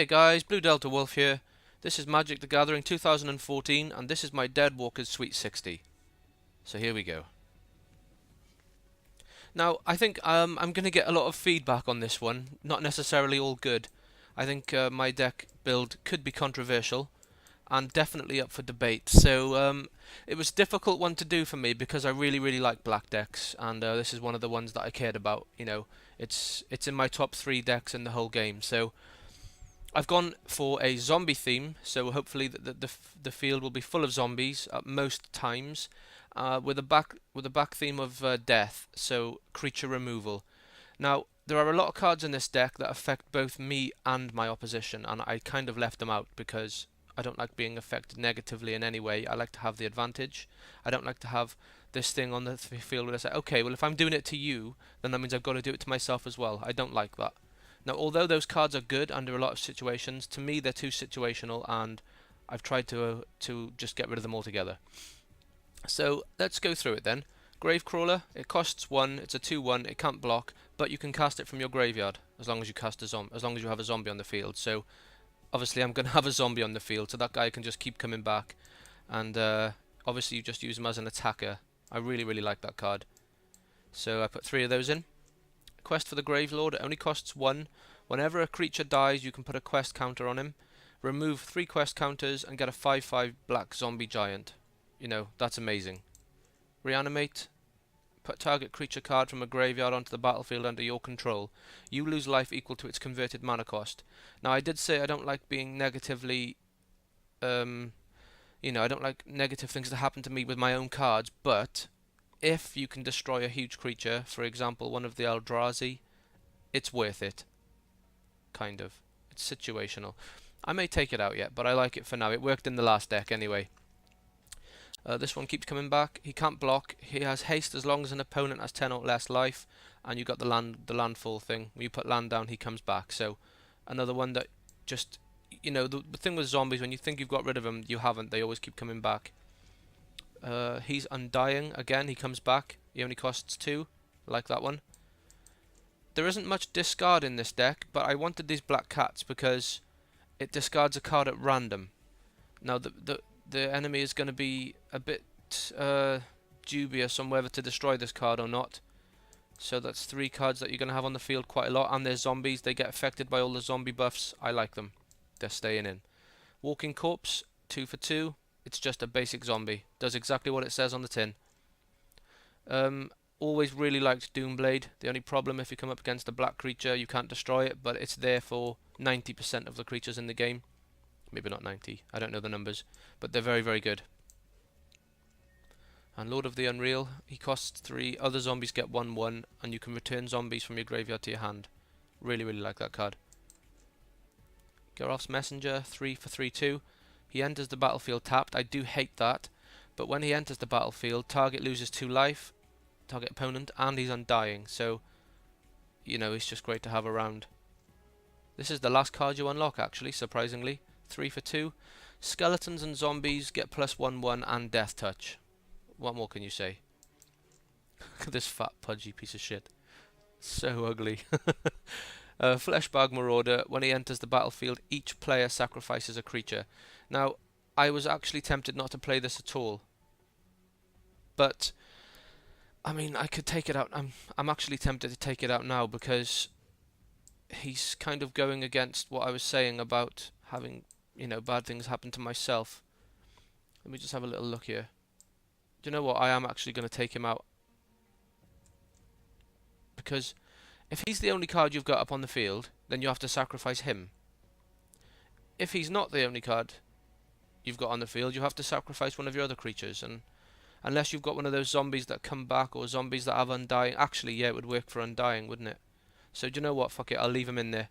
Hey guys, Blue Delta Wolf here. This is Magic the Gathering 2014 and this is my Deadwalkers Sweet 60. So here we go. Now, I think I'm going to get a lot of feedback on this one, not necessarily all good. I think my deck build could be controversial and definitely up for debate. So it was a difficult one to do for me because I really like black decks, and this is one of the ones that I cared about. You know, it's in my top 3 decks in the whole game. So I've gone for a zombie theme, so hopefully the field will be full of zombies at most times, with a back theme of death, so creature removal. Now there are a lot of cards in this deck that affect both me and my opposition, and I kind of left them out because I don't like being affected negatively in any way. I like to have the advantage. I don't like to have this thing on the field where I say, okay, well if I'm doing it to you, then that means I've got to do it to myself as well. I don't like that. Now, although those cards are good under a lot of situations, to me they're too situational, and I've tried to just get rid of them altogether. So let's go through it then. Gravecrawler, it costs 1, it's a 2/1, it can't block, but you can cast it from your graveyard as long as you have a zombie on the field. So obviously I'm going to have a zombie on the field, so that guy can just keep coming back, and obviously you just use him as an attacker. I really like that card. So I put 3 of those in. Quest for the Gravelord, it only costs 1. Whenever a creature dies, you can put a quest counter on him. Remove 3 quest counters and get a 5/5 black zombie giant. You know, that's amazing. Reanimate, put target creature card from a graveyard onto the battlefield under your control. You lose life equal to its converted mana cost. Now, I did say I don't like being negatively, I don't like negative things to happen to me with my own cards, but if you can destroy a huge creature, for example one of the Eldrazi, it's worth it. Kind of. It's situational. I may take it out yet, but I like it for now. It worked in the last deck anyway. This one keeps coming back. He can't block. He has haste as long as an opponent has 10 or less life, and you got the landfall thing. When you put land down, he comes back. So another one that just, the thing with zombies, when you think you've got rid of them, you haven't. They always keep coming back. He's Undying again. He comes back. He only costs 2. Like that one. There isn't much discard in this deck, but I wanted these black cats because it discards a card at random. Now the enemy is going to be a bit dubious on whether to destroy this card or not. So that's 3 cards that you're going to have on the field quite a lot, and they're zombies. They get affected by all the zombie buffs. I like them. They're staying in. Walking Corpse, 2 for 2. It's just a basic zombie. Does exactly what it says on the tin. Always really liked Doomblade. The only problem, if you come up against a black creature, you can't destroy it, but it's there for 90% of the creatures in the game. Maybe not 90, I don't know the numbers, but they're very good. And Lord of the Unreal, he costs 3, other zombies get 1/1, and you can return zombies from your graveyard to your hand. Really like that card. Geralf's Messenger, 3 for 3/2. He enters the battlefield tapped. I do hate that, but when he enters the battlefield, target loses 2 life, target opponent, and he's Undying, so it's just great to have around. This is the last card you unlock, actually, surprisingly. 3 for 2. Skeletons and zombies get +1/1 and Death Touch. What more can you say? Look at this fat pudgy piece of shit. So ugly. Fleshbag Marauder, when he enters the battlefield, each player sacrifices a creature. Now, I was actually tempted not to play this at all, but I mean, I could take it out. I'm actually tempted to take it out now because he's kind of going against what I was saying about having, bad things happen to myself. Let me just have a little look here. Do you know what? I am actually going to take him out, because if he's the only card you've got up on the field, then you have to sacrifice him. If he's not the only card you've got on the field, you have to sacrifice one of your other creatures, and unless you've got one of those zombies that come back, or zombies that have Undying. Actually, yeah, it would work for Undying, wouldn't it? So do you know what? Fuck it, I'll leave him in there.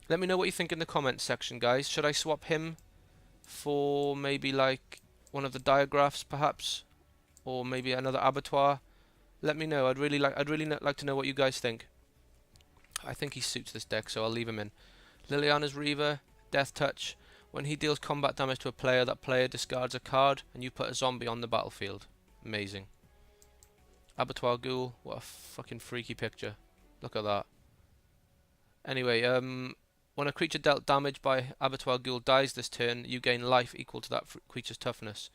Let me know what you think in the comments section, guys. Should I swap him for maybe like one of the Diagraphs, perhaps? Or maybe another Abattoir? Let me know. I'd really like to know what you guys think. I think he suits this deck, so I'll leave him in. Liliana's Reaver, Death Touch. When he deals combat damage to a player, that player discards a card, and you put a zombie on the battlefield. Amazing. Abattoir Ghoul, what a fucking freaky picture. Look at that. Anyway, When a creature dealt damage by Abattoir Ghoul dies this turn, you gain life equal to that creature's toughness.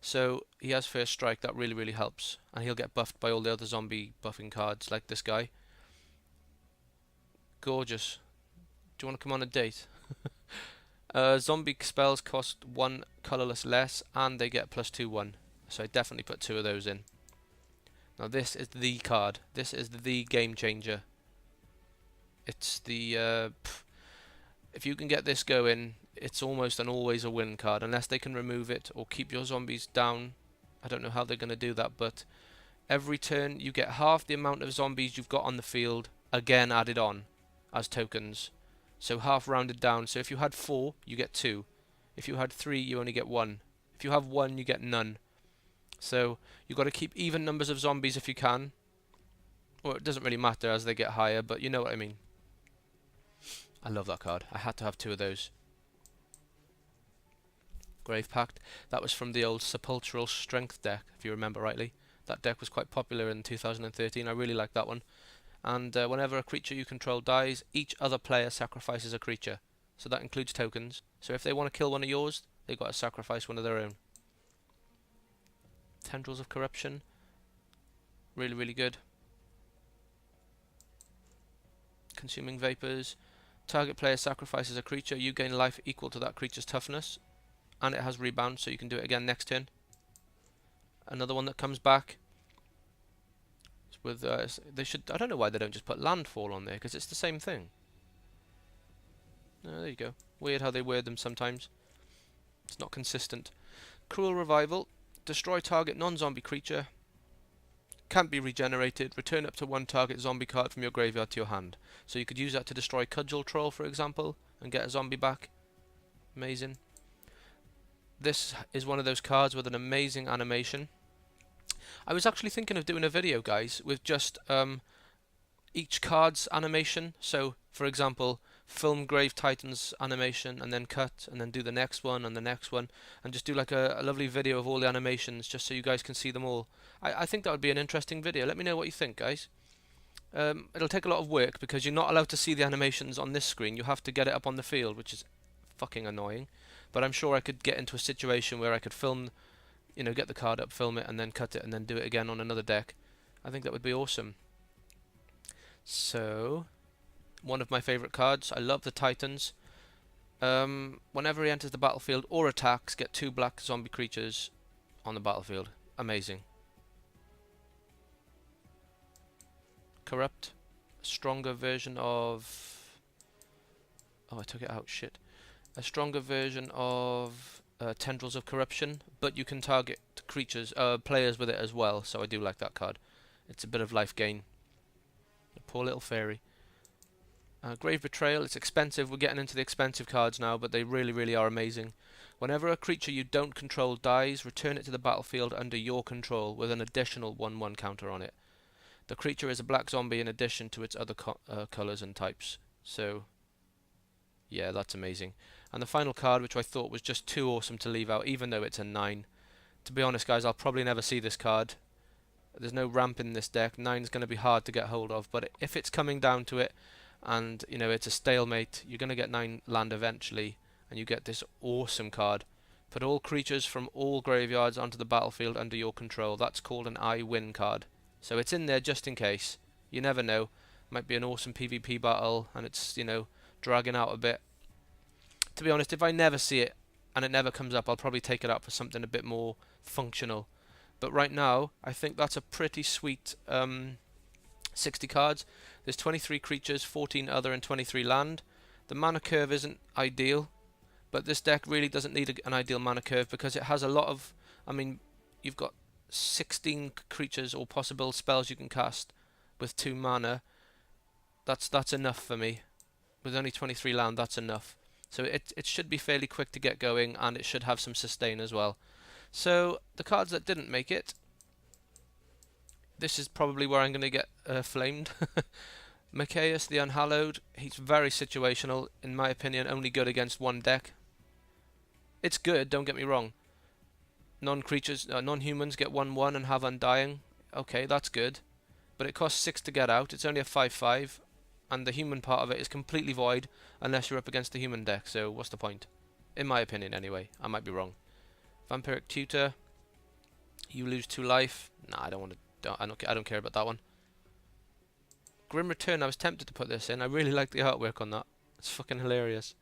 So he has first strike, that really, really helps. And he'll get buffed by all the other zombie buffing cards, like this guy. Gorgeous. Do you want to come on a date? Zombie spells cost 1 colourless less, and they get +2/+1. So I definitely put 2 of those in. Now this is the card. This is the game changer. It's the... if you can get this going, it's almost and always a win card, unless they can remove it or keep your zombies down. I don't know how they're going to do that, but every turn you get half the amount of zombies you've got on the field again added on as tokens. So half rounded down. So if you had 4, you get 2. If you had 3, you only get 1. If you have 1, you get none. So you've got to keep even numbers of zombies if you can. Well, it doesn't really matter as they get higher, but you know what I mean. I love that card. I had to have 2 of those. Grave Pact. That was from the old Sepulchral Strength deck, if you remember rightly. That deck was quite popular in 2013. I really like that one. And whenever a creature you control dies, each other player sacrifices a creature. So that includes tokens. So if they want to kill one of yours, they've got to sacrifice one of their own. Tendrils of Corruption. Really, really good. Consuming Vapors. Target player sacrifices a creature. You gain life equal to that creature's toughness. And it has rebound, so you can do it again next turn. Another one that comes back. With they should. I don't know why they don't just put landfall on there, because it's the same thing. There you go. Weird how they word them sometimes. It's not consistent. Cruel Revival. Destroy target non-zombie creature. Can't be regenerated. Return up to 1 target zombie card from your graveyard to your hand. So you could use that to destroy Cudgel Troll, for example, and get a zombie back. Amazing. This is one of those cards with an amazing animation. I was actually thinking of doing a video, guys, with just each card's animation. So, for example, film Grave Titan's animation and then cut and then do the next one and the next one and just do like a lovely video of all the animations just so you guys can see them all. I think that would be an interesting video. Let me know what you think, guys. It'll take a lot of work because you're not allowed to see the animations on this screen. You have to get it up on the field, which is fucking annoying. But I'm sure I could get into a situation where I could film, you know, get the card up, film it, and then cut it, and then do it again on another deck. I think that would be awesome. So, one of my favourite cards. I love the Titans. Whenever he enters the battlefield or attacks, get 2 black zombie creatures on the battlefield. Amazing. Corrupt. A stronger version of... Oh, I took it out. Shit. A stronger version of Tendrils of Corruption, but you can target creatures, players with it as well, so I do like that card. It's a bit of life gain. A poor little fairy. Grave Betrayal, it's expensive. We're getting into the expensive cards now, but they really, really are amazing. Whenever a creature you don't control dies, return it to the battlefield under your control with an additional 1/1 counter on it. The creature is a black zombie in addition to its other colours and types. So, yeah, that's amazing. And the final card, which I thought was just too awesome to leave out, even though it's a 9. To be honest, guys, I'll probably never see this card. There's no ramp in this deck. 9's going to be hard to get hold of, but if it's coming down to it, and you know it's a stalemate, you're going to get 9 land eventually, and you get this awesome card. Put all creatures from all graveyards onto the battlefield under your control. That's called an I win card. So it's in there just in case. You never know. Might be an awesome PvP battle, and it's, you know, dragging out a bit. To be honest, if I never see it and it never comes up, I'll probably take it out for something a bit more functional. But right now, I think that's a pretty sweet 60 cards. There's 23 creatures, 14 other, and 23 land. The mana curve isn't ideal, but this deck really doesn't need an ideal mana curve because it has a lot of... I mean, you've got 16 creatures or possible spells you can cast with 2 mana. That's enough for me. With only 23 land, that's enough. So it should be fairly quick to get going, and it should have some sustain as well. So the cards that didn't make it, this is probably where I'm going to get flamed. Machias the Unhallowed, he's very situational, in my opinion, only good against one deck. It's good, don't get me wrong. Non-humans get 1/1 and have Undying. Okay, that's good. But it costs 6 to get out, it's only a 5/5. and the human part of it is completely void unless you're up against a human deck, so what's the point? In my opinion, anyway. I might be wrong. Vampiric Tutor, you lose 2 life. Nah, I don't care about that one. Grim Return, I was tempted to put this in. I really like the artwork on that. It's fucking hilarious.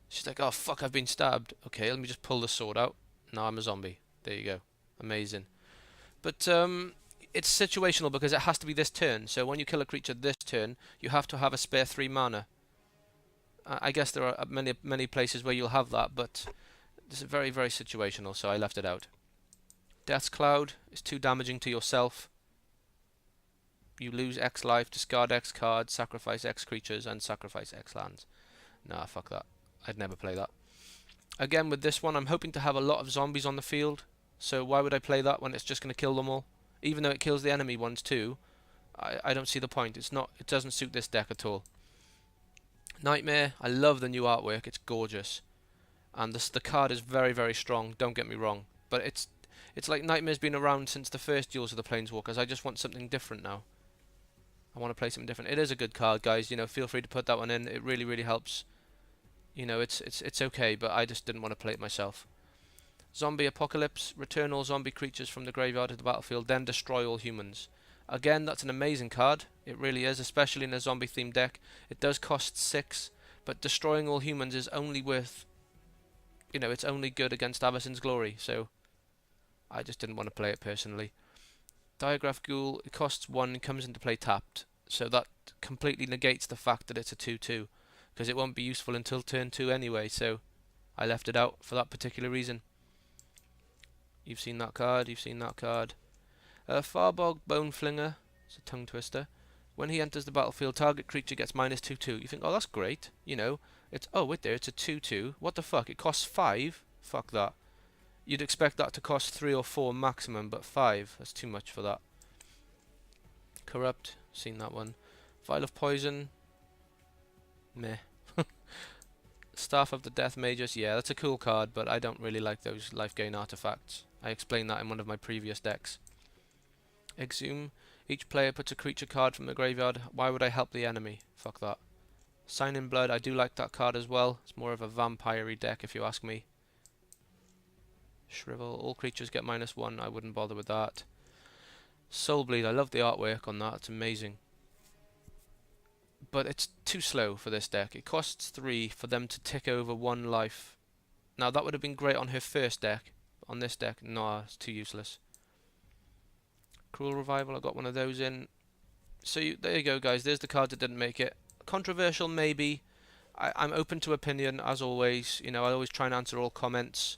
She's like, oh fuck, I've been stabbed. Okay, let me just pull the sword out. Now I'm a zombie. There you go. Amazing. But it's situational because it has to be this turn. So when you kill a creature this turn, you have to have a spare 3 mana. I guess there are many places where you'll have that, but this is very, very situational, so I left it out. Death's Cloud is too damaging to yourself. You lose X life, discard X cards, sacrifice X creatures, and sacrifice X lands. Nah, fuck that. I'd never play that. Again, with this one, I'm hoping to have a lot of zombies on the field, so why would I play that when it's just going to kill them all? Even though it kills the enemy ones too, I don't see the point. It doesn't suit this deck at all. Nightmare, I love the new artwork. It's gorgeous, and the card is very, very strong. Don't get me wrong, but it's like Nightmare's been around since the first Duels of the Planeswalkers. I just want something different now. I want to play something different. It is a good card, guys. You know, feel free to put that one in. It really, really helps. You know, it's okay, but I just didn't want to play it myself. Zombie Apocalypse, return all zombie creatures from the graveyard to the battlefield, then destroy all humans. Again, that's an amazing card. It really is, especially in a zombie themed deck. It does cost 6, but destroying all humans is only worth, you know, it's only good against Avacyn's Glory, so I just didn't want to play it personally. Diagraph Ghoul, it costs 1 and comes into play tapped, so that completely negates the fact that it's a 2/2, because it won't be useful until turn 2 anyway, so I left it out for that particular reason. You've seen that card, you've seen that card. Farbog Boneflinger, it's a tongue twister. When he enters the battlefield, target creature gets -2/2. You think, oh, that's great, you know. It's, oh, wait there, it's a 2/2. What the fuck, it costs 5? Fuck that. You'd expect that to cost 3 or 4 maximum, but 5, that's too much for that. Corrupt, seen that one. Vial of Poison, meh. Staff of the Death Magus, yeah, that's a cool card, but I don't really like those life gain artifacts. I explained that in one of my previous decks. Exhume, each player puts a creature card from the graveyard. Why would I help the enemy? Fuck that. Sign in Blood, I do like that card as well. It's more of a vampire-y deck if you ask me. Shrivel, all creatures get -1, I wouldn't bother with that. Soulbleed, I love the artwork on that, it's amazing. But it's too slow for this deck. It costs 3 for them to tick over 1 life. Now that would have been great on her first deck. On this deck, nah, it's too useless. Cruel Revival, I got one of those in. So there you go, guys. There's the card that didn't make it. Controversial, maybe. I'm open to opinion, as always. You know, I always try and answer all comments.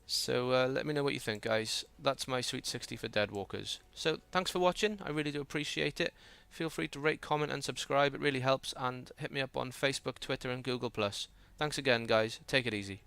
So let me know what you think, guys. That's my Sweet 60 for Deadwalkers. So thanks for watching. I really do appreciate it. Feel free to rate, comment and subscribe. It really helps. And hit me up on Facebook, Twitter and Google+. Thanks again, guys. Take it easy.